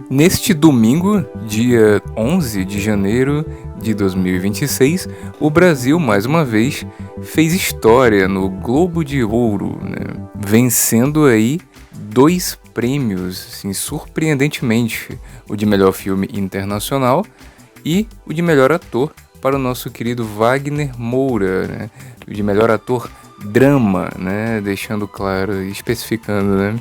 Neste domingo, dia 11 de janeiro de 2026, o Brasil, mais uma vez, fez história no Globo de Ouro, né? Vencendo aí 2 prêmios, assim, surpreendentemente, o de melhor filme internacional e o de melhor ator para o nosso querido Wagner Moura, né? O de melhor ator drama, né? Deixando claro, especificando, né?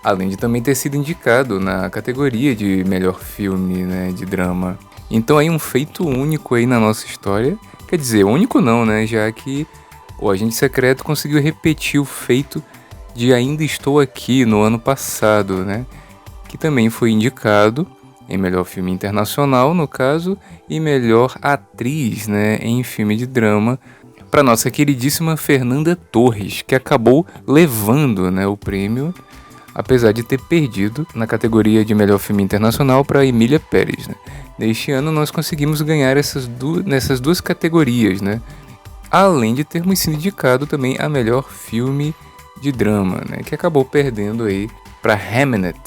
Além de também ter sido indicado na categoria de melhor filme, né, de drama. Então aí um feito único aí na nossa história. Quer dizer, único não, né, já que o Agente Secreto conseguiu repetir o feito de Ainda Estou Aqui no ano passado, né, que também foi indicado em melhor filme internacional, no caso, e melhor atriz, né, em filme de drama, para nossa queridíssima Fernanda Torres, que acabou levando, né, o prêmio, apesar de ter perdido na categoria de melhor filme internacional para Emília Pérez, né? Neste ano nós conseguimos ganhar nessas duas categorias, né? Além de termos sido indicado também a melhor filme de drama, né? Que acabou perdendo aí para Hamnet.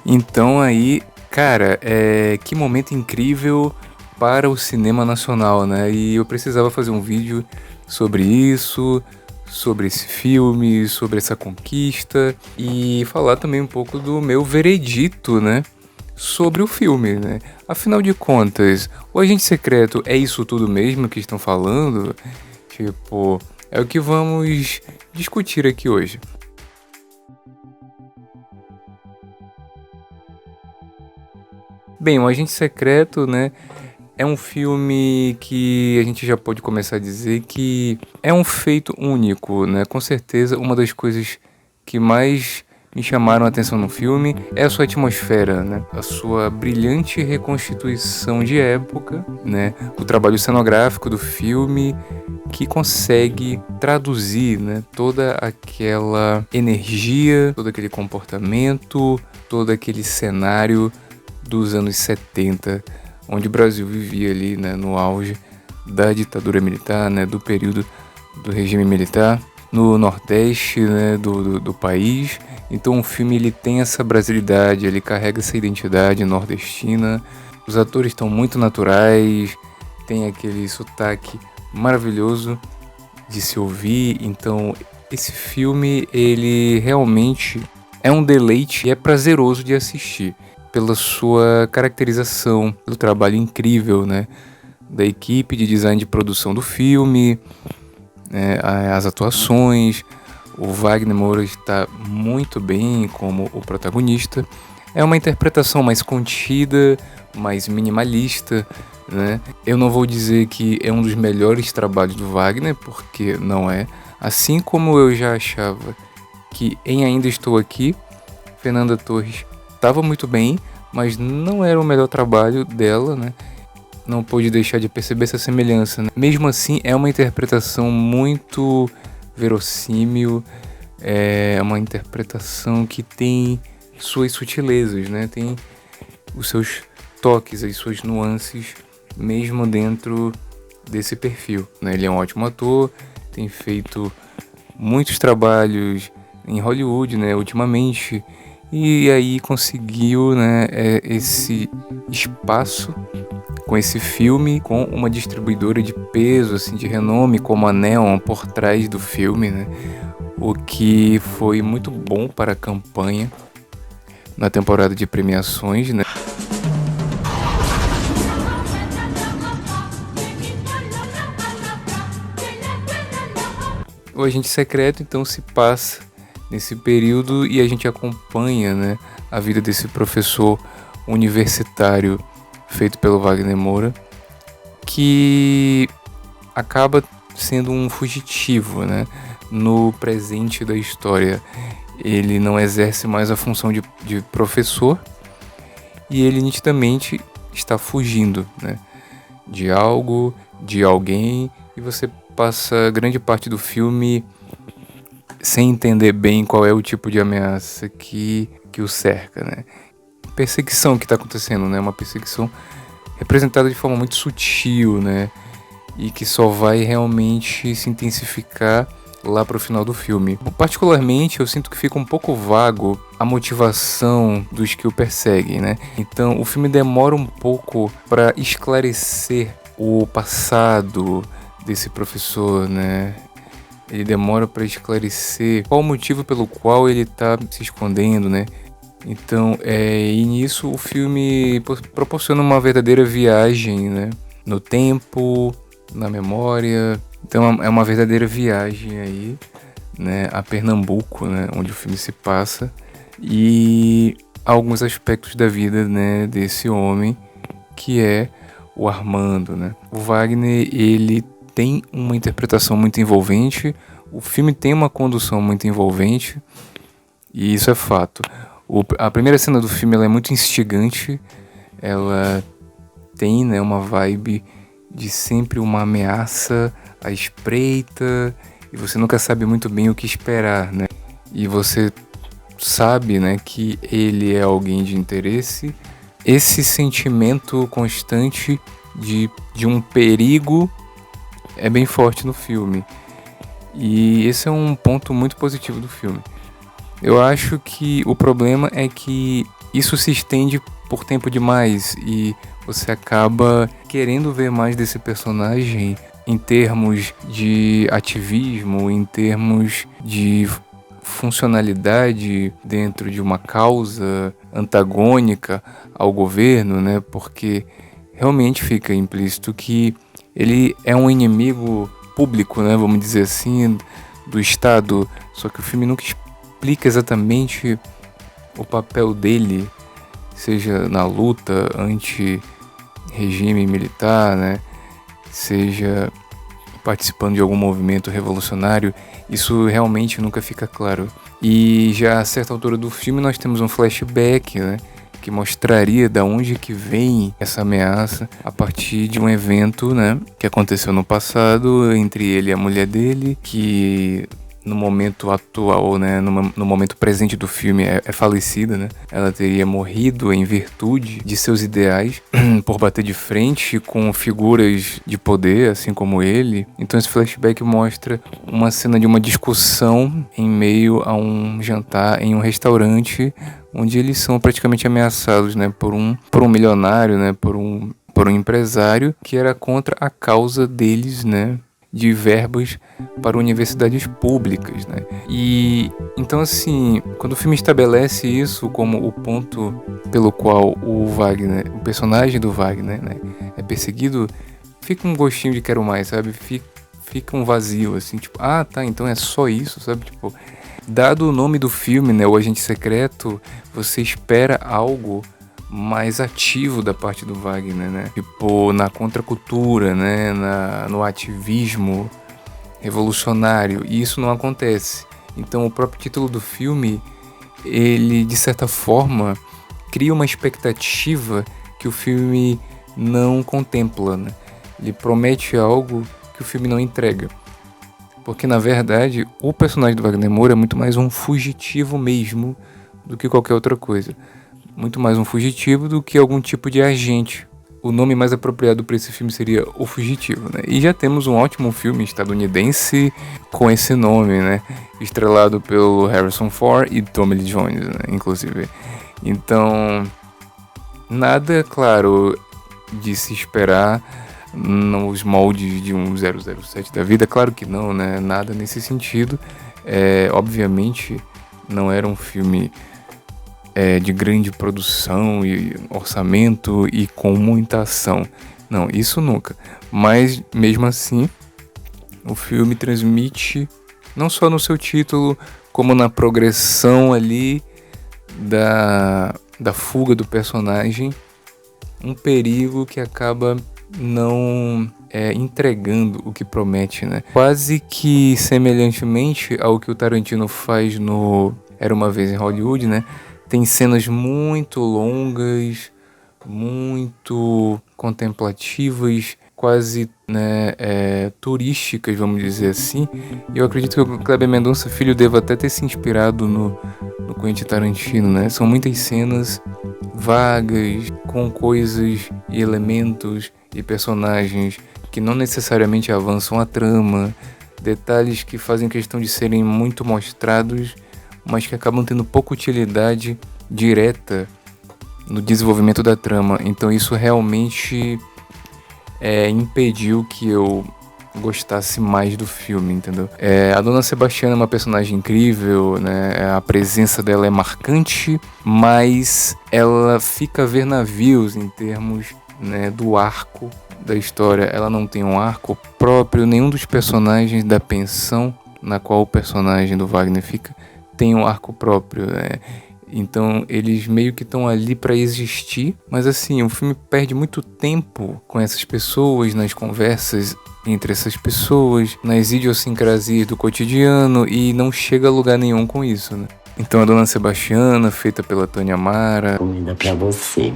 Então aí, cara, que momento incrível para o cinema nacional, né? E eu precisava fazer um vídeo sobre isso, sobre esse filme, sobre essa conquista e falar também um pouco do meu veredito, né, sobre o filme, né? Afinal de contas, o Agente Secreto é isso tudo mesmo que estão falando? Tipo, é o que vamos discutir aqui hoje. Bem, o Agente Secreto, né, é um filme que a gente já pode começar a dizer que é um feito único, né? Com certeza, uma das coisas que mais me chamaram a atenção no filme é a sua atmosfera, né? A sua brilhante reconstituição de época, né? O trabalho cenográfico do filme que consegue traduzir, né, toda aquela energia, todo aquele comportamento, todo aquele cenário dos anos 70, onde o Brasil vivia ali, né, no auge da ditadura militar, né, do período do regime militar, no Nordeste, né, do país. Então o filme ele tem essa brasilidade, ele carrega essa identidade nordestina. Os atores estão muito naturais, tem aquele sotaque maravilhoso de se ouvir. Então esse filme ele realmente é um deleite e é prazeroso de assistir, pela sua caracterização, pelo trabalho incrível, né, da equipe de design de produção do filme, né, as atuações. O Wagner Moura está muito bem como o protagonista. É uma interpretação mais contida, mais minimalista, né? Eu não vou dizer que é um dos melhores trabalhos do Wagner, porque não é. Assim como eu já achava que em Ainda Estou Aqui, Fernanda Torres estava muito bem, mas não era o melhor trabalho dela, né? Não pude deixar de perceber essa semelhança, né? Mesmo assim, é uma interpretação muito verossímil, é uma interpretação que tem suas sutilezas, né? Tem os seus toques, as suas nuances, mesmo dentro desse perfil, né? Ele é um ótimo ator, tem feito muitos trabalhos em Hollywood, né, ultimamente. E aí conseguiu, né, esse espaço com esse filme, com uma distribuidora de peso, assim, de renome, como a Neon por trás do filme, né? O que foi muito bom para a campanha na temporada de premiações, né? O Agente Secreto, então, se passa nesse período e a gente acompanha, né, a vida desse professor universitário feito pelo Wagner Moura, que acaba sendo um fugitivo, né, no presente da história. Ele não exerce mais a função de professor e ele nitidamente está fugindo, né, de algo, de alguém, e você passa grande parte do filme sem entender bem qual é o tipo de ameaça que o cerca, né? Perseguição que está acontecendo, né? Uma perseguição representada de forma muito sutil, né? E que só vai realmente se intensificar lá pro final do filme. Particularmente, eu sinto que fica um pouco vago a motivação dos que o perseguem, né? Então, o filme demora um pouco para esclarecer o passado desse professor, né? Ele demora para esclarecer qual o motivo pelo qual ele tá se escondendo, né? Então, e nisso o filme proporciona uma verdadeira viagem, né? No tempo, na memória. Então é uma verdadeira viagem aí, né? A Pernambuco, né? Onde o filme se passa. E alguns aspectos da vida, né? Desse homem, que é o Armando, né? O Wagner, ele tem uma interpretação muito envolvente. O filme tem uma condução muito envolvente. E isso é fato. A primeira cena do filme ela é muito instigante. Ela tem, né, uma vibe de sempre uma ameaça à espreita. E você nunca sabe muito bem o que esperar, né? E você sabe, né, que ele é alguém de interesse. Esse sentimento constante de um perigo é bem forte no filme. E esse é um ponto muito positivo do filme. Eu acho que o problema é que isso se estende por tempo demais e você acaba querendo ver mais desse personagem em termos de ativismo, em termos de funcionalidade dentro de uma causa antagônica ao governo, né? Porque realmente fica implícito que ele é um inimigo público, né? Vamos dizer assim, do Estado. Só que o filme nunca explica exatamente o papel dele, seja na luta anti-regime militar, né? Seja participando de algum movimento revolucionário. Isso realmente nunca fica claro. E já a certa altura do filme nós temos um flashback, né? Que mostraria da onde que vem essa ameaça a partir de um evento, né, que aconteceu no passado entre ele e a mulher dele, que no momento atual, né, no momento presente do filme é falecida, né? Ela teria morrido em virtude de seus ideais por bater de frente com figuras de poder, assim como ele. Então esse flashback mostra uma cena de uma discussão em meio a um jantar em um restaurante, onde eles são praticamente ameaçados, né, por um milionário, né, por um empresário que era contra a causa deles, né, de verbas para universidades públicas, né? E então, assim, quando o filme estabelece isso como o ponto pelo qual o Wagner, o personagem do Wagner, né, é perseguido, fica um gostinho de quero mais, sabe? Fica um vazio, assim, tipo, ah, tá, então é só isso, sabe? Tipo, dado o nome do filme, né, O Agente Secreto, você espera algo mais ativo da parte do Wagner, né? Tipo, na contracultura, né? No ativismo revolucionário. E isso não acontece. Então, o próprio título do filme, ele, de certa forma, cria uma expectativa que o filme não contempla, né? Ele promete algo que o filme não entrega. Porque, na verdade, o personagem do Wagner Moura é muito mais um fugitivo mesmo do que qualquer outra coisa. Muito mais um fugitivo do que algum tipo de agente. O nome mais apropriado para esse filme seria O Fugitivo, né? E já temos um ótimo filme estadunidense com esse nome, né? Estrelado pelo Harrison Ford e Tommy Lee Jones, né? Inclusive. Então, nada, claro, de se esperar nos moldes de um 007 da vida. Claro que não, né? Nada nesse sentido. Obviamente, não era um filme de grande produção e orçamento e com muita ação. Não, isso nunca. Mas, mesmo assim, o filme transmite, não só no seu título, como na progressão ali da fuga do personagem, um perigo que acaba não entregando o que promete, né? Quase que semelhantemente ao que o Tarantino faz no Era Uma Vez em Hollywood, né? Tem cenas muito longas, muito contemplativas, quase, né, turísticas, vamos dizer assim. E eu acredito que o Kleber Mendonça Filho deva até ter se inspirado no Quentin Tarantino, né? São muitas cenas vagas, com coisas e elementos e personagens que não necessariamente avançam a trama, detalhes que fazem questão de serem muito mostrados, mas que acabam tendo pouca utilidade direta no desenvolvimento da trama. Então isso realmente impediu que eu gostasse mais do filme, entendeu? A Dona Sebastiana é uma personagem incrível, né? A presença dela é marcante, mas ela fica a ver navios em termos, né, do arco da história. Ela não tem um arco próprio, nenhum dos personagens da pensão na qual o personagem do Wagner fica tem um arco próprio, né? Então eles meio que estão ali para existir, mas assim, o filme perde muito tempo com essas pessoas, nas conversas entre essas pessoas, nas idiosincrasias do cotidiano, e não chega a lugar nenhum com isso, né? Então a Dona Sebastiana, feita pela Tânia Mara. Comida pra você.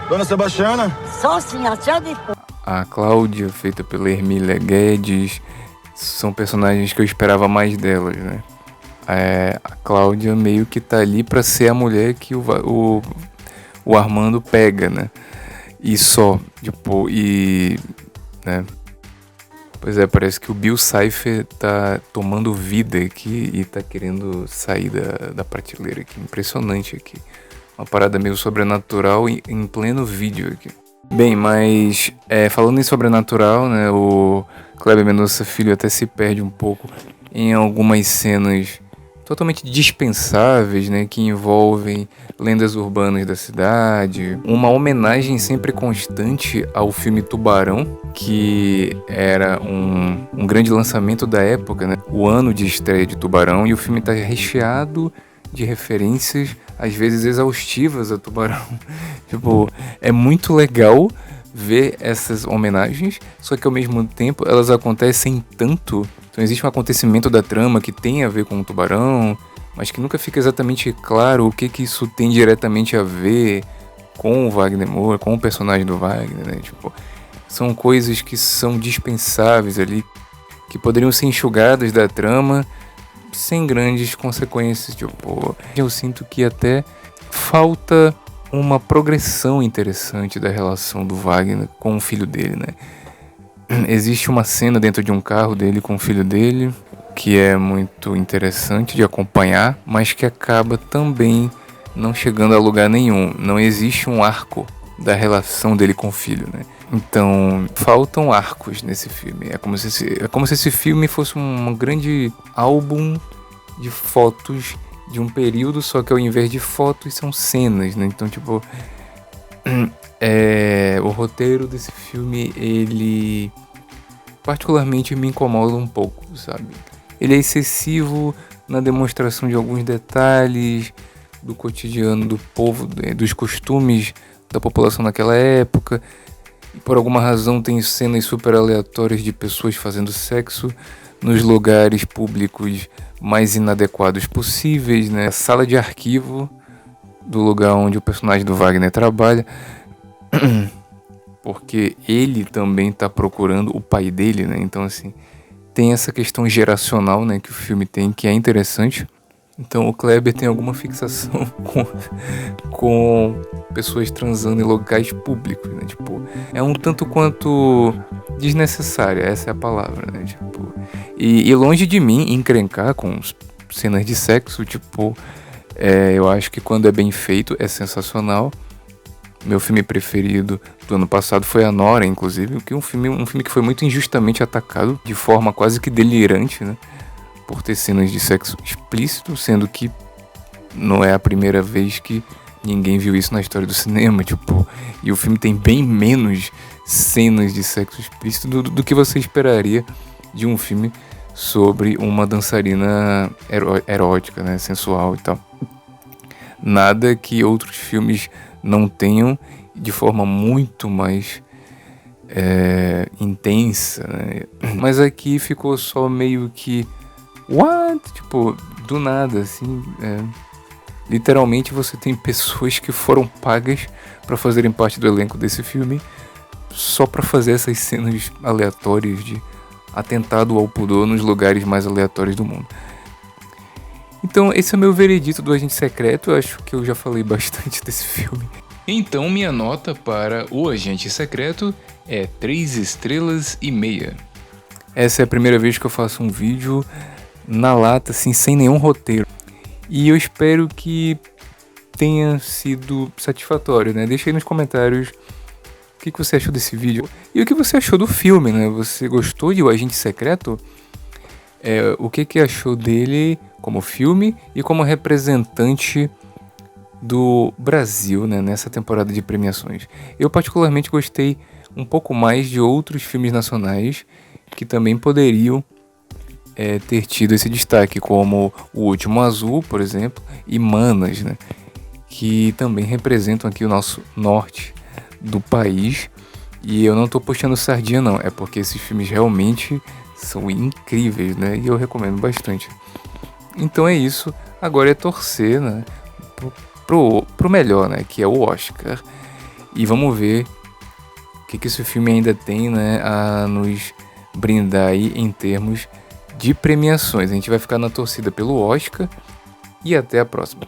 Dona Sebastiana? Só senhora, A Cláudia, feita pela Hermília Guedes, são personagens que eu esperava mais delas, né? A Cláudia meio que tá ali pra ser a mulher que o Armando pega, né? E só, tipo, né? Pois é, parece que o Bill Cipher tá tomando vida aqui e tá querendo sair da prateleira aqui. Impressionante aqui. Uma parada meio sobrenatural em pleno vídeo aqui. Bem, mas falando em sobrenatural, né? O Kleber Mendonça Filho até se perde um pouco em algumas cenas totalmente dispensáveis, né, que envolvem lendas urbanas da cidade, uma homenagem sempre constante ao filme Tubarão, que era um grande lançamento da época, né, o ano de estreia de Tubarão, e o filme está recheado de referências, às vezes exaustivas a Tubarão. Tipo, é muito legal ver essas homenagens, só que ao mesmo tempo elas acontecem tanto. Então existe um acontecimento da trama que tem a ver com o Tubarão, mas que nunca fica exatamente claro o que isso tem diretamente a ver com o Wagner Moura, com o personagem do Wagner, né? Tipo, são coisas que são dispensáveis ali, que poderiam ser enxugadas da trama sem grandes consequências. Tipo, eu sinto que até falta uma progressão interessante da relação do Wagner com o filho dele, né? Existe uma cena dentro de um carro dele com o filho dele que é muito interessante de acompanhar, mas que acaba também não chegando a lugar nenhum. Não existe um arco da relação dele com o filho, né? Então, faltam arcos nesse filme. É como se esse filme fosse um grande álbum de fotos de um período, só que ao invés de fotos são cenas, né? Então, tipo, o roteiro desse filme, ele particularmente me incomoda um pouco, sabe? Ele é excessivo na demonstração de alguns detalhes do cotidiano do povo, dos costumes da população naquela época. E por alguma razão tem cenas super aleatórias de pessoas fazendo sexo nos lugares públicos mais inadequados possíveis, né? A sala de arquivo do lugar onde o personagem do Wagner trabalha, porque ele também está procurando o pai dele, né? Então, assim, tem essa questão geracional, né, que o filme tem, que é interessante. Então, o Kleber tem alguma fixação com pessoas transando em locais públicos, né? Tipo, é um tanto quanto desnecessária, essa é a palavra, né? Tipo, e longe de mim encrencar com cenas de sexo, tipo, eu acho que quando é bem feito é sensacional. Meu filme preferido do ano passado foi A Nora, inclusive, que é um filme que foi muito injustamente atacado, de forma quase que delirante, né? Por ter cenas de sexo explícito, sendo que não é a primeira vez que ninguém viu isso na história do cinema, tipo, e o filme tem bem menos cenas de sexo explícito do que você esperaria de um filme sobre uma dançarina erótica, né, sensual e tal. Nada que outros filmes não tenham, de forma muito mais intensa, né? Mas aqui ficou só meio que what? Tipo, do nada, assim. Literalmente você tem pessoas que foram pagas para fazerem parte do elenco desse filme só para fazer essas cenas aleatórias de atentado ao pudor nos lugares mais aleatórios do mundo. Então esse é o meu veredito do Agente Secreto. Eu acho que eu já falei bastante desse filme. Então minha nota para O Agente Secreto é 3,5 estrelas. Essa é a primeira vez que eu faço um vídeo na lata, assim, sem nenhum roteiro. E eu espero que tenha sido satisfatório, né? Deixa aí nos comentários o que você achou desse vídeo e o que você achou do filme, né? Você gostou de O Agente Secreto? O que achou dele como filme e como representante do Brasil, né, nessa temporada de premiações. Eu particularmente gostei um pouco mais de outros filmes nacionais que também poderiam ter tido esse destaque, como O Último Azul, por exemplo, e Manas, né, que também representam aqui o nosso norte do país. E eu não tô puxando sardinha não, é porque esses filmes realmente são incríveis, né, e eu recomendo bastante. Então é isso, agora é torcer, né, pro melhor, né, que é o Oscar. E vamos ver o que esse filme ainda tem, né, a nos brindar aí em termos de premiações. A gente vai ficar na torcida pelo Oscar e até a próxima.